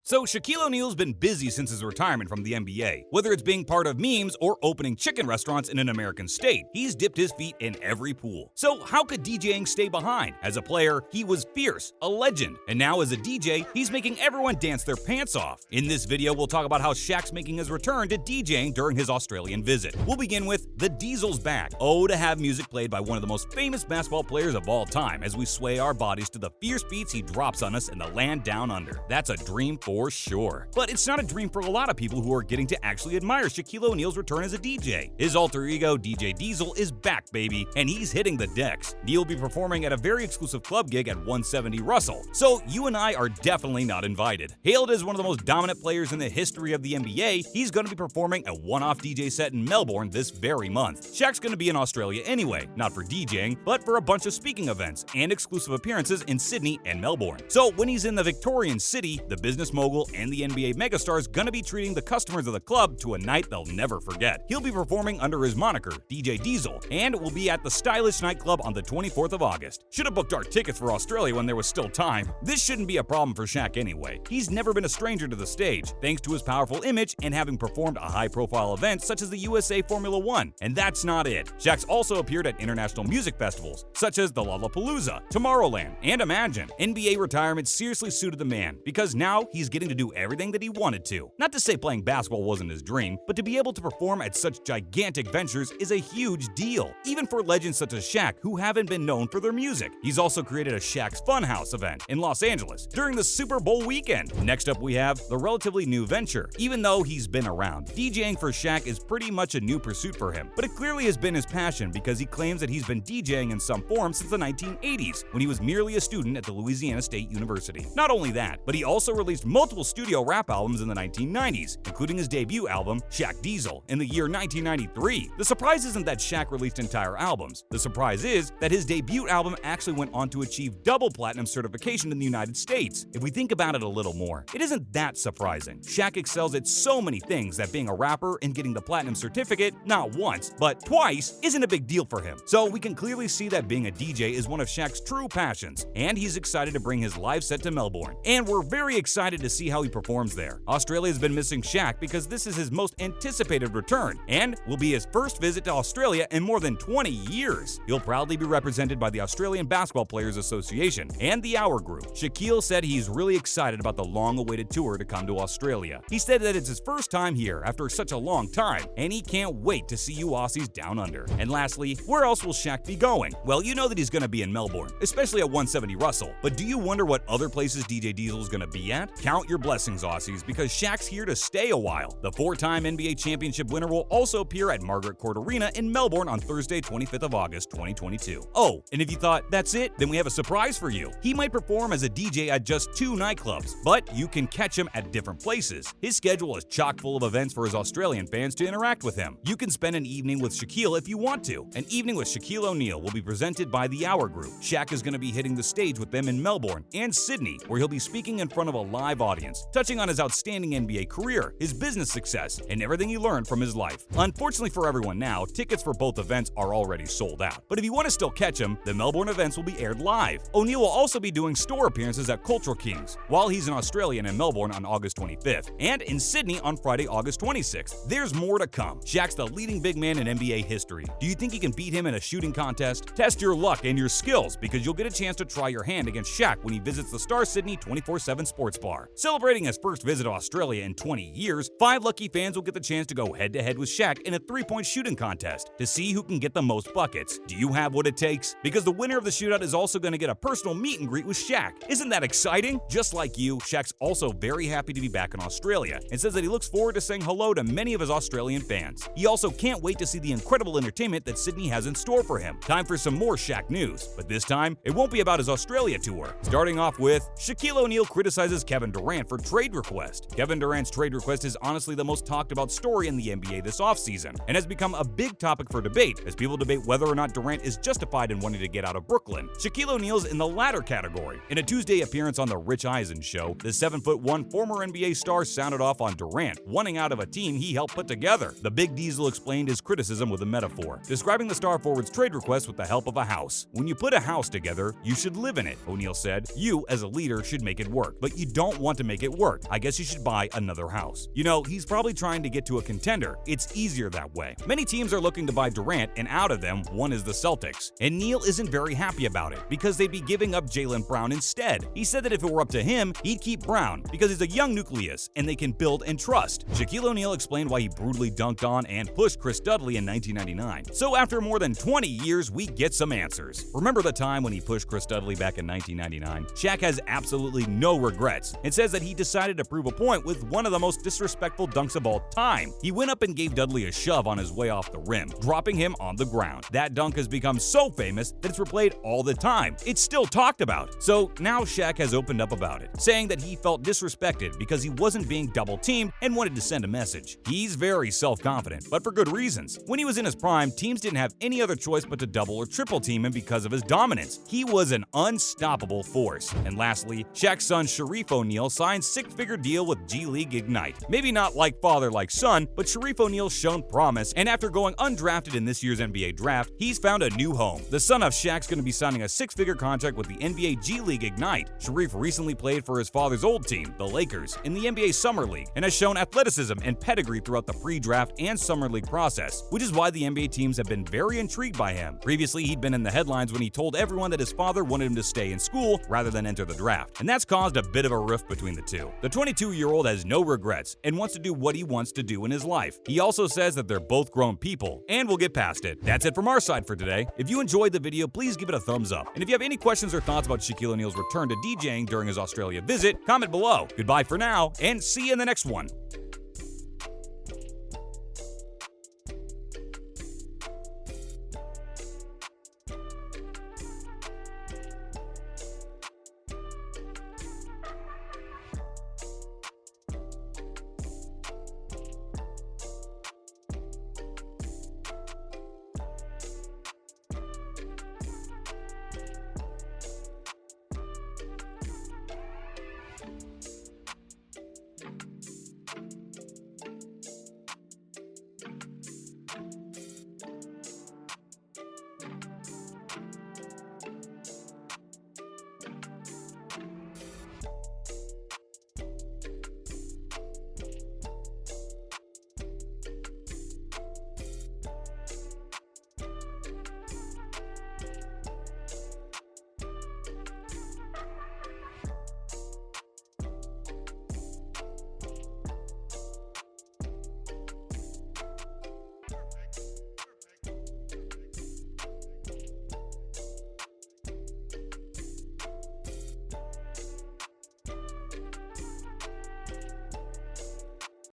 So Shaquille O'Neal's been busy since his retirement from the NBA. Whether it's being part of memes or opening chicken restaurants in an American state, he's dipped his feet in every pool. So how could DJing stay behind? As a player, he was fierce, a legend. And now as a DJ, he's making everyone dance their pants off. In this video, we'll talk about how Shaq's making his return to DJing during his Australian visit. We'll begin with The Diesel's back. Oh, to have music played by one of the most famous basketball players of all time as we sway our bodies to the fierce beats he drops on us in the land down under. That's a dream for sure. But it's not a dream for a lot of people who are getting to actually admire Shaquille O'Neal's return as a DJ. His alter ego, DJ Diesel, is back, baby, and he's hitting the decks. He'll be performing at a very exclusive club gig at 170 Russell, so you and I are definitely not invited. Hailed as one of the most dominant players in the history of the NBA, he's going to be performing a one-off DJ set in Melbourne this very month. Shaq's going to be in Australia anyway, not for DJing, but for a bunch of speaking events and exclusive appearances in Sydney and Melbourne. So when he's in the Victorian city, the business mogul and the NBA megastar is gonna be treating the customers of the club to a night they'll never forget. He'll be performing under his moniker, DJ Diesel, and will be at the stylish nightclub on the 24th of August. Should have booked our tickets for Australia when there was still time. This shouldn't be a problem for Shaq anyway. He's never been a stranger to the stage, thanks to his powerful image and having performed a high-profile event such as the USA Formula 1. And that's not it. Shaq's also appeared at international music festivals, such as the Lollapalooza, Tomorrowland, and Imagine. NBA retirement seriously suited the man, because now he's getting to do everything that he wanted to. Not to say playing basketball wasn't his dream, but to be able to perform at such gigantic ventures is a huge deal, even for legends such as Shaq who haven't been known for their music. He's also created a Shaq's Funhouse event in Los Angeles during the Super Bowl weekend. Next up we have the relatively new venture. Even though he's been around, DJing for Shaq is pretty much a new pursuit for him, but it clearly has been his passion because he claims that he's been DJing in some form since the 1980s when he was merely a student at the Louisiana State University. Not only that, but he also released multiple studio rap albums in the 1990s, including his debut album, Shaq Diesel, in the year 1993. The surprise isn't that Shaq released entire albums. The surprise is that his debut album actually went on to achieve double platinum certification in the United States. If we think about it a little more, it isn't that surprising. Shaq excels at so many things that being a rapper and getting the platinum certificate, not once, but twice, isn't a big deal for him. So we can clearly see that being a DJ is one of Shaq's true passions, and he's excited to bring his live set to Melbourne. And we're very excited to see how he performs there. Australia's been missing Shaq because this is his most anticipated return, and will be his first visit to Australia in more than 20 years. He'll proudly be represented by the Australian Basketball Players Association and the Hour Group. Shaquille said he's really excited about the long-awaited tour to come to Australia. He said that it's his first time here after such a long time, and he can't wait to see you Aussies down under. And lastly, where else will Shaq be going? Well, you know that he's gonna be in Melbourne, especially at 170 Russell. But do you wonder what other places DJ Diesel is gonna be at? Count your blessings, Aussies, because Shaq's here to stay a while. The four-time NBA championship winner will also appear at Margaret Court Arena in Melbourne on Thursday, 25th of August, 2022. Oh, and if you thought that's it, then we have a surprise for you. He might perform as a DJ at just 2 nightclubs, but you can catch him at different places. His schedule is chock full of events for his Australian fans to interact with him. You can spend an evening with Shaquille if you want to. An evening with Shaquille O'Neal will be presented by the Hour Group. Shaq is going to be hitting the stage with them in Melbourne and Sydney, where he'll be speaking in front of a live audience, touching on his outstanding NBA career, his business success, and everything he learned from his life. Unfortunately for everyone now, tickets for both events are already sold out. But if you want to still catch him, the Melbourne events will be aired live. O'Neal will also be doing store appearances at Cultural Kings, while he's in Australia and in Melbourne on August 25th, and in Sydney on Friday, August 26th. There's more to come. Shaq's the leading big man in NBA history. Do you think you can beat him in a shooting contest? Test your luck and your skills, because you'll get a chance to try your hand against Shaq when he visits the Star Sydney 24/7 Sports Bar. Celebrating his first visit to Australia in 20 years, 5 lucky fans will get the chance to go head-to-head with Shaq in a 3-point shooting contest to see who can get the most buckets. Do you have what it takes? Because the winner of the shootout is also going to get a personal meet and greet with Shaq. Isn't that exciting? Just like you, Shaq's also very happy to be back in Australia and says that he looks forward to saying hello to many of his Australian fans. He also can't wait to see the incredible entertainment that Sydney has in store for him. Time for some more Shaq news, but this time it won't be about his Australia tour. Starting off with, Shaquille O'Neal criticizes Kevin Durant for trade request. Kevin Durant's trade request is honestly the most talked about story in the NBA this offseason, and has become a big topic for debate as people debate whether or not Durant is justified in wanting to get out of Brooklyn. Shaquille O'Neal's in the latter category. In a Tuesday appearance on The Rich Eisen Show, the 7'1" former NBA star sounded off on Durant wanting out of a team he helped put together. The Big Diesel explained his criticism with a metaphor, describing the star forward's trade request with the help of a house. When you put a house together, you should live in it, O'Neal said. You, as a leader, should make it work, but you don't want want to make it work. I guess you should buy another house. You know, he's probably trying to get to a contender. It's easier that way. Many teams are looking to buy Durant, and out of them, one is the Celtics. And Neal isn't very happy about it because they'd be giving up Jaylen Brown instead. He said that if it were up to him, he'd keep Brown because he's a young nucleus and they can build and trust. Shaquille O'Neal explained why he brutally dunked on and pushed Chris Dudley in 1999. So after more than 20 years, we get some answers. Remember the time when he pushed Chris Dudley back in 1999? Shaq has absolutely no regrets and says that he decided to prove a point with one of the most disrespectful dunks of all time. He went up and gave Dudley a shove on his way off the rim, dropping him on the ground. That dunk has become so famous that it's replayed all the time. It's still talked about. So now Shaq has opened up about it, saying that he felt disrespected because he wasn't being double-teamed and wanted to send a message. He's very self-confident, but for good reasons. When he was in his prime, teams didn't have any other choice but to double or triple team him because of his dominance. He was an unstoppable force. And lastly, Shaq's son Shareef O'Neal signed six-figure deal with G League Ignite. Maybe not like father like son, but Shareef O'Neal's shown promise, and after going undrafted in this year's NBA draft, he's found a new home. The son of Shaq's going to be signing a six-figure contract with the NBA G League Ignite. Shareef recently played for his father's old team, the Lakers, in the NBA Summer League, and has shown athleticism and pedigree throughout the pre-draft and Summer League process, which is why the NBA teams have been very intrigued by him. Previously, he'd been in the headlines when he told everyone that his father wanted him to stay in school rather than enter the draft, and that's caused a bit of a rift between the two. The 22-year-old has no regrets and wants to do what he wants to do in his life. He also says that they're both grown people, and we'll get past it. That's it from our side for today. If you enjoyed the video, please give it a thumbs up. And if you have any questions or thoughts about Shaquille O'Neal's return to DJing during his Australia visit, comment below. Goodbye for now, and see you in the next one.